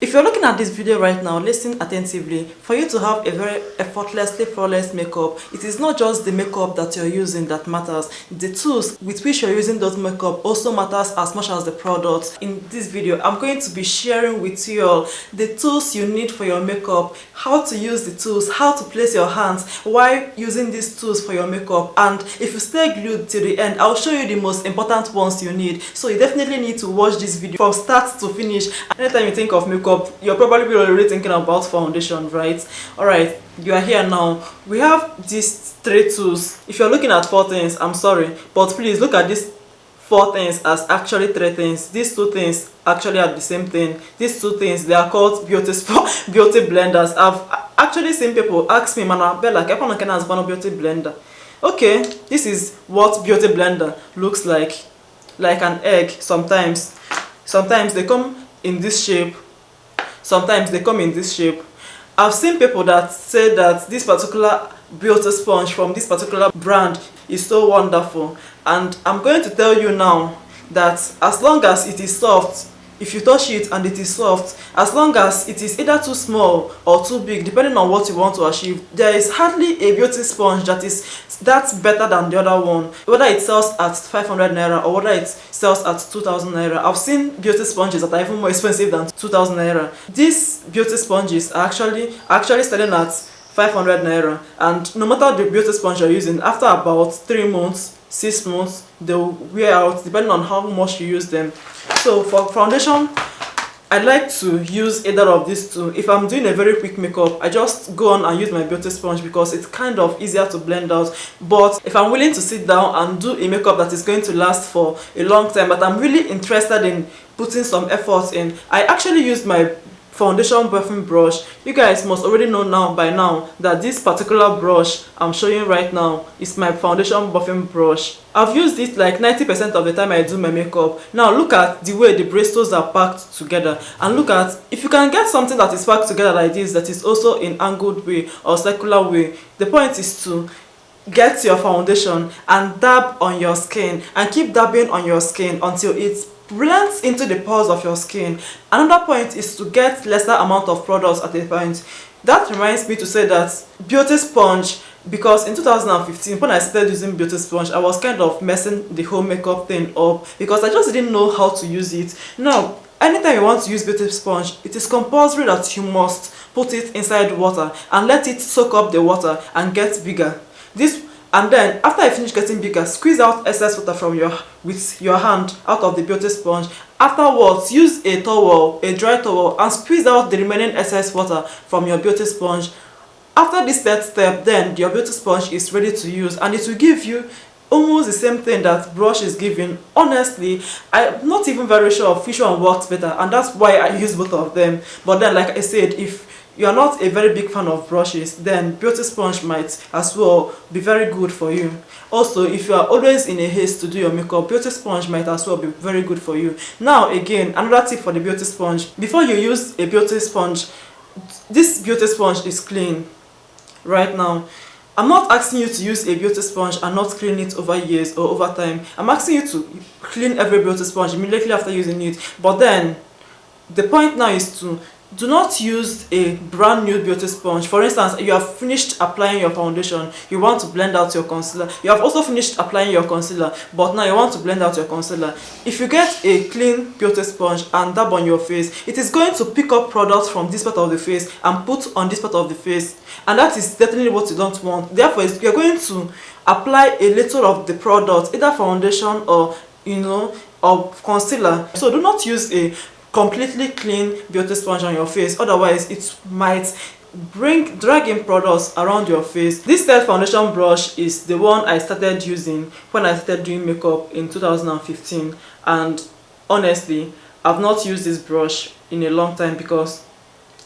If you're looking at this video right now, listen attentively. For you to have a very effortlessly flawless makeup, it is not just the makeup that you're using that matters. The tools with which you're using those makeup also matters as much as the products. In this video, I'm going to be sharing with you all the tools you need for your makeup, how to use the tools, how to place your hands while using these tools for your makeup. And if you stay glued till the end, I'll show you the most important ones you need. So you definitely need to watch this video from start to finish. Anytime you think of makeup, you're probably already thinking about foundation, right? Alright, you are here now. We have these three tools. If you're looking at four things, I'm sorry, but please look at these four things as actually three things. These two things actually are the same thing. These two things, they are called beauty blenders. I've actually seen people ask me, "Mana Bella, can I beauty blender?" Okay, this is what beauty blender looks like an egg. Sometimes they come in this shape. Sometimes they come in this shape. I've seen people that say that this particular beauty sponge from this particular brand is so wonderful, and I'm going to tell you now that as long as it is soft, if you touch it and it is soft, as long as it is either too small or too big, depending on what you want to achieve, there is hardly a beauty sponge that's better than the other one, whether it sells at 500 naira or whether it sells at 2000 naira. I've seen beauty sponges that are even more expensive than 2000 naira. These beauty sponges are actually selling at 500 naira, and no matter the beauty sponge you're using, after about 3 months, 6 months, they'll wear out depending on how much you use them. So for foundation, I like to use either of these two. If I'm doing a very quick makeup, I just go on and use my beauty sponge because it's kind of easier to blend out. But if I'm willing to sit down and do a makeup that is going to last for a long time, but I'm really interested in putting some effort in, I actually use my foundation buffing brush. You guys must already know now by now that this particular brush I'm showing right now is my foundation buffing brush. I've used it like 90% of the time I do my makeup. Now look at the way the bristles are packed together, and look at, if you can get something that is packed together like this, that is also in angled way or circular way, the point is to get your foundation and dab on your skin and keep dabbing on your skin until it blends into the pores of your skin. Another point is to get lesser amount of products at a point. That reminds me to say that beauty sponge, because in 2015 when I started using beauty sponge, I was kind of messing the whole makeup thing up because I just didn't know how to use it. Now anytime you want to use beauty sponge, it is compulsory that you must put it inside water and let it soak up the water and get bigger. And then after I finish getting bigger, squeeze out excess water with your hand out of the beauty sponge. Afterwards, use a dry towel, and squeeze out the remaining excess water from your beauty sponge. After this third step, then your beauty sponge is ready to use, and it will give you almost the same thing that brush is giving. Honestly, I'm not even very sure of which one works better, and that's why I use both of them. But then, like I said, if you are not a very big fan of brushes, then beauty sponge might as well be very good for you. Also, if you are always in a haste to do your makeup, beauty sponge might as well be very good for you. Now again, another tip for the beauty sponge: before you use a beauty sponge, this beauty sponge is clean right now. I'm not asking you to use a beauty sponge and not clean it over years or over time. I'm asking you to clean every beauty sponge immediately after using it. But then the point now is to do not use a brand new beauty sponge. For instance, you have finished applying your foundation, you want to blend out your concealer. You have also finished applying your concealer, but now you want to blend out your concealer. If you get a clean beauty sponge and dab on your face, it is going to pick up products from this part of the face and put on this part of the face, and that is definitely what you don't want. Therefore, you're going to apply a little of the product, either foundation or or concealer. So do not use a completely clean beauty sponge on your face, otherwise it might drag in products around your face. This third foundation brush is the one I started using when I started doing makeup in 2015, and honestly I've not used this brush in a long time because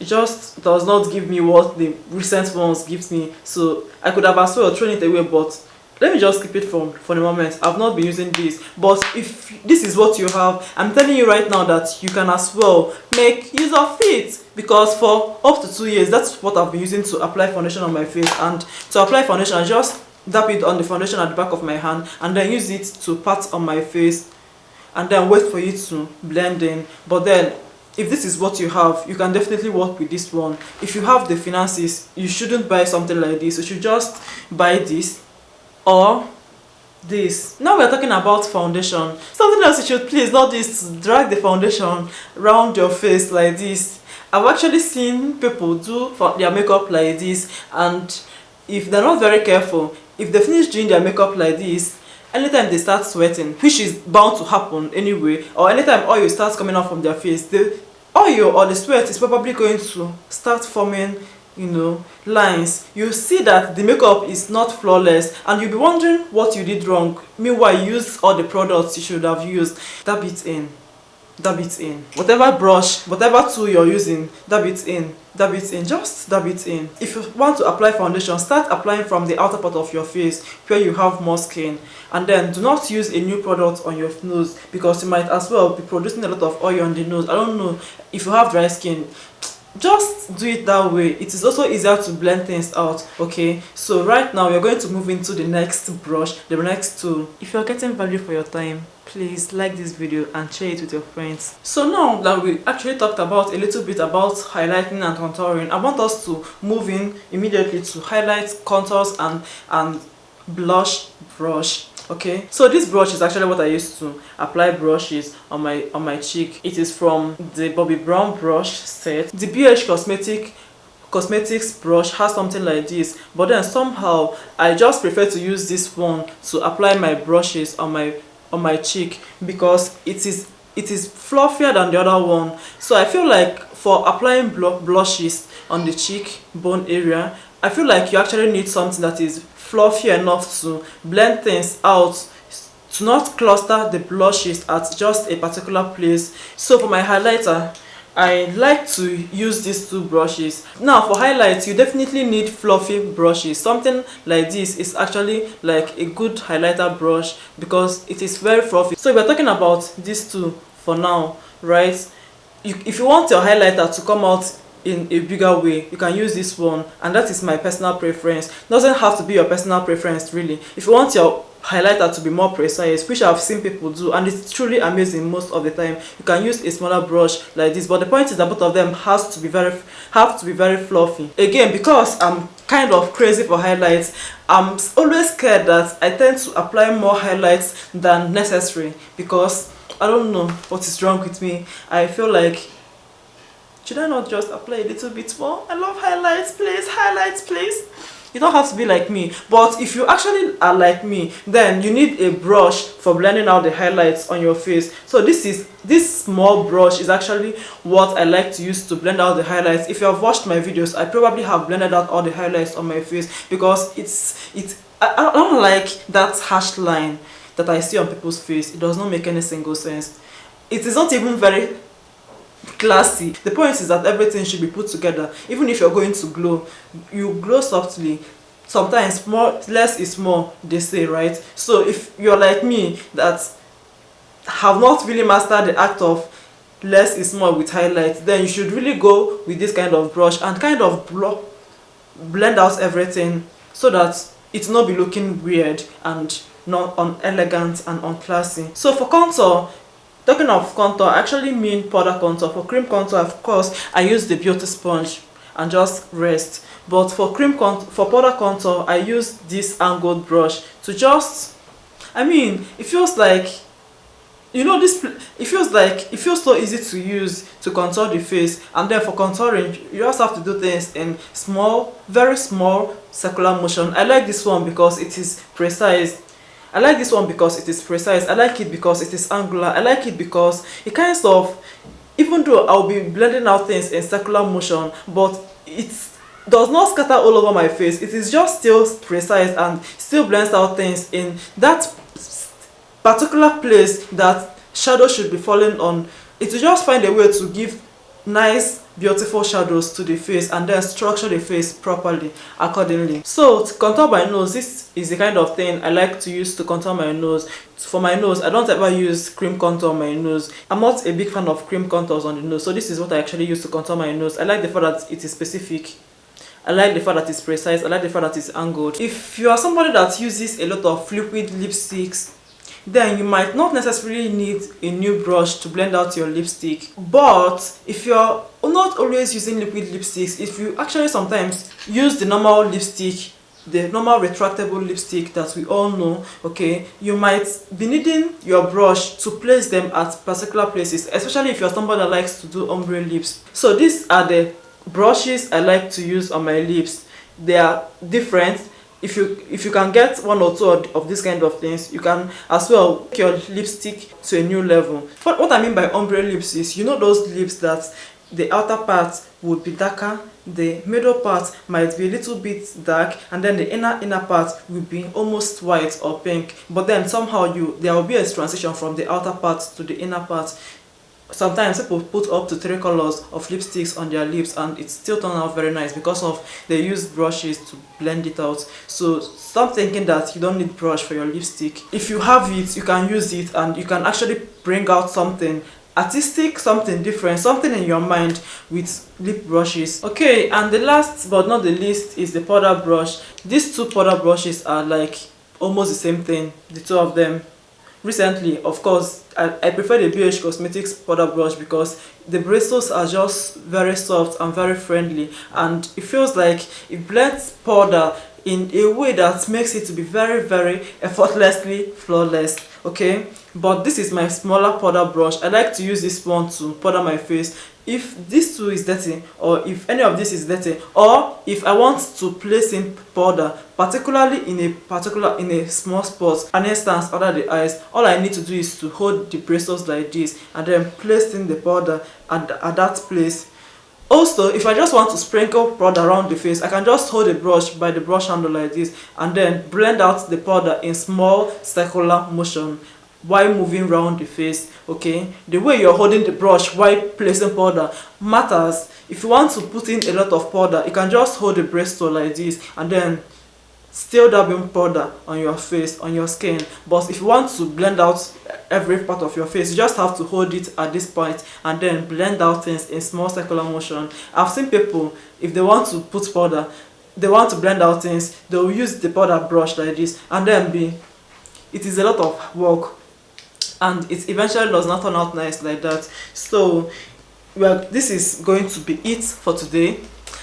it just does not give me what the recent ones gives me. So I could have as well thrown it away, but let me just keep it for the moment. I've not been using this, but if this is what you have, I'm telling you right now that you can as well make use of it, because for up to 2 years, that's what I've been using to apply foundation on my face. And to apply foundation, I just dab it on the foundation at the back of my hand and then use it to pat on my face and then wait for it to blend in. But then if this is what you have, you can definitely work with this one. If you have the finances, you shouldn't buy something like this. You should just buy this or this. Now we're talking about foundation. Something else you should please not this drag the foundation around your face like this. I've actually seen people do their makeup like this, and if they're not very careful, if they finish doing their makeup like this, anytime they start sweating, which is bound to happen anyway, or anytime oil starts coming out from their face, the oil or the sweat is probably going to start forming, you know, lines. You see that the makeup is not flawless, and you'll be wondering what you did wrong. Meanwhile, you used all the products you should have used. Dab it in. Dab it in. Whatever brush, whatever tool you're using, dab it in. Dab it in. Just dab it in. If you want to apply foundation, start applying from the outer part of your face where you have more skin, and then do not use a new product on your nose, because you might as well be producing a lot of oil on the nose. I don't know if you have dry skin. Just do it that way. It is also easier to blend things out. Okay, so right now we're going to move into the next brush, the next tool. If you're getting value for your time, please like this video and share it with your friends. So now that we actually talked about a little bit about highlighting and contouring, I want us to move in immediately to highlight, contours and blush brush. Okay, so this brush is actually what I used to apply brushes on my cheek. It is from the Bobbi Brown brush set. The BH Cosmetics brush has something like this, but then somehow I just prefer to use this one to apply my brushes on my cheek, because it is fluffier than the other one. So I feel like for applying blushes on the cheek bone area, I feel like you actually need something that is fluffy enough to blend things out, to not cluster the blushes at just a particular place. So for my highlighter, I like to use these two brushes. Now for highlights, you definitely need fluffy brushes. Something like this is actually like a good highlighter brush because it is very fluffy. So we're talking about these two for now, right? If you want your highlighter to come out in a bigger way, you can use this one, and that is my personal preference. Doesn't have to be your personal preference really. If you want your highlighter to be more precise, which I've seen people do, and it's truly amazing most of the time, you can use a smaller brush like this. But the point is that both of them have to be very fluffy. Again, because I'm kind of crazy for highlights, I'm always scared that I tend to apply more highlights than necessary, because I don't know what is wrong with me. I feel like, should I not just apply a little bit more? I love highlights, please. Highlights, please. You don't have to be like me, but if you actually are like me, then you need a brush for blending out the highlights on your face. So this small brush is actually what I like to use to blend out the highlights. If you have watched my videos, I probably have blended out all the highlights on my face, because I don't like that harsh line that I see on people's face. It does not make any single sense. It is not even very classy. The point is that everything should be put together. Even if you're going to glow, you glow softly. Sometimes less is more, they say, right? So if you're like me that have not really mastered the act of less is more with highlights, then you should really go with this kind of brush and kind of blend out everything so that it will not be looking weird and not unelegant and unclassy. So for contour, talking of contour, I actually mean powder contour. For cream contour, of course, I use the beauty sponge and just rest. But for powder contour, I use this angled brush to just, I mean, it feels like, you know, it feels so easy to use to contour the face. And then for contouring, you just have to do things in small, very small circular motion. I like this one because it is precise. I like this one because it is precise. I like it because it is angular. I like it because it kind of, even though I'll be blending out things in circular motion, but it does not scatter all over my face. It is just still precise and still blends out things in that particular place that shadow should be falling on. It will just find a way to give nice, beautiful shadows to the face and then structure the face properly accordingly. So to contour my nose, this is the kind of thing I like to use to contour my nose. For my nose, I don't ever use cream contour on my nose. I'm not a big fan of cream contours on the nose, so this is what I actually use to contour my nose. I like the fact that it is specific. I like the fact that it's precise. I like the fact that it's angled. If you are somebody that uses a lot of liquid lipsticks, then you might not necessarily need a new brush to blend out your lipstick. But if you're not always using liquid lipsticks, if you actually sometimes use the normal lipstick, the normal retractable lipstick that we all know, okay, you might be needing your brush to place them at particular places, especially if you're somebody that likes to do ombre lips. So these are the brushes I like to use on my lips. They are different. If you can get one or two of these kind of things, you can as well take your lipstick to a new level. What I mean by ombre lips is, you know, those lips that the outer part would be darker, the middle part might be a little bit dark, and then the inner part will be almost white or pink, but then somehow there will be a transition from the outer part to the inner part. Sometimes people put up to 3 colors of lipsticks on their lips and it still turns out very nice because of they use brushes to blend it out. So stop thinking that you don't need brush for your lipstick. If you have it, you can use it and you can actually bring out something artistic, something different, something in your mind with lip brushes. Okay, and the last but not the least is the powder brush. These two powder brushes are like almost the same thing, the two of them. Recently, of course, I prefer the BH Cosmetics powder brush because the bristles are just very soft and very friendly, and it feels like it blends powder in a way that makes it to be very, very effortlessly flawless. Okay, but this is my smaller powder brush. I like to use this one to powder my face. If this two is dirty, or if any of this is dirty, or if I want to place in powder, particularly in a small spot, an instance under the eyes, all I need to do is to hold the bristles like this and then place in the powder at that place. Also, if I just want to sprinkle powder around the face, I can just hold the brush by the brush handle like this and then blend out the powder in small circular motion while moving around the face. Okay, the way you're holding the brush while placing powder matters. If you want to put in a lot of powder, you can just hold the bristle like this and then still dabbing powder on your face, on your skin. But if you want to blend out every part of your face, you just have to hold it at this point and then blend out things in small circular motion. I've seen people, if they want to put powder, they want to blend out things, they'll use the powder brush like this and then it is a lot of work and it eventually does not turn out nice like that. So well, this is going to be it for today.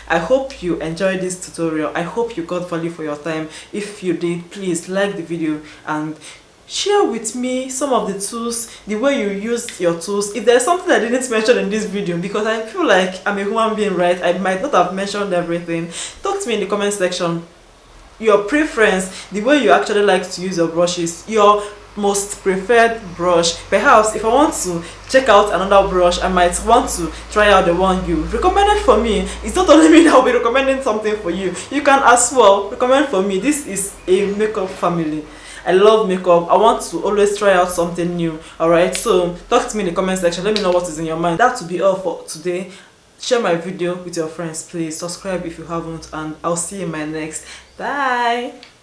I hope you enjoyed this tutorial. I hope you got value for your time. If you did, please like the video and share with me some of the tools, the way you used your tools. If there's something I didn't mention in this video, because I feel like I'm a human being, right? I might not have mentioned everything. Talk to me in the comment section. Your preference, the way you actually like to use your brushes, your most preferred brush. Perhaps if I want to check out another brush, I might want to try out the one you recommended for me. It's not only me that will be recommending something for you. You can as well recommend for me. This is a makeup family. I love makeup. I want to always try out something new. Alright, so talk to me in the comment section. Let me know what is in your mind. That will be all for today. Share my video with your friends, please. Subscribe if you haven't, and I'll see you in my next. Bye.